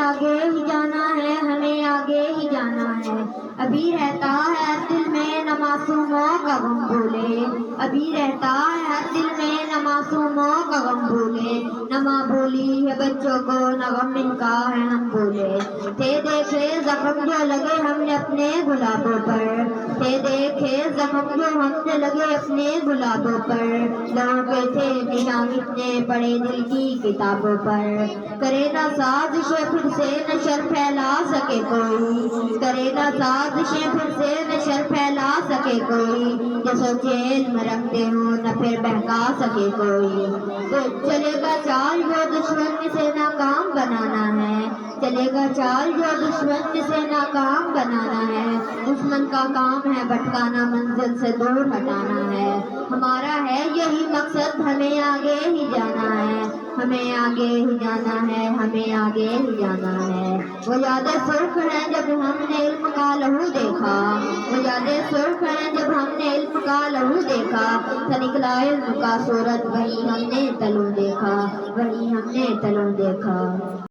آگے ہی جانا ہے، ہمیں آگے ہی جانا ہے۔ ابھی رہتا ہے دل میں نہ معصوموں کا غم بھولے، ابھی رہتا ہے دل میں نہ معصوموں کا غم بھولے، نہ ماں بولی ہے بچوں کو نہ غم ان کا ہے ہم بھولے۔ تھے دیکھے زخم جو لگے ہم نے اپنے گلابوں پر، تھے دیکھے زخم جو ہم نے لگے اپنے گلابوں پر، لہو کے تھے نشان اتنے پڑے دل کی کتابوں پر۔ کرے نہ سازشیں پھر سے نشر پھیلا سکے کوئی، کرے نہ سازشیں پھر سے نشر پھیلا سکے کوئی، جو سوچے علم رکھتے ہوں نہ پھر بہکا سکے کوئی۔ تو چلے گا چال جو دشمن سے ناکام بنانا ہے، چلے گا چال جو دشمن سے ناکام بنانا ہے، دشمن کا کام ہے بھٹکانا منزل سے دور ہٹانا ہے۔ ہمارا ہے یہی مقصد ہمیں آگے ہی جانا ہے، ہمیں آگے ہی جانا ہے، ہمیں آگے ہی جانا ہے۔ وہ یادیں سرخ ہیں جب ہم نے علم کا لہو دیکھا، وہ یادیں سرخ ہیں جب ہم نے علم کا لہو دیکھا، تھا نکلا علم کا صورت وہیں ہم نے تلو دیکھا، وہیں ہم نے تلو دیکھا۔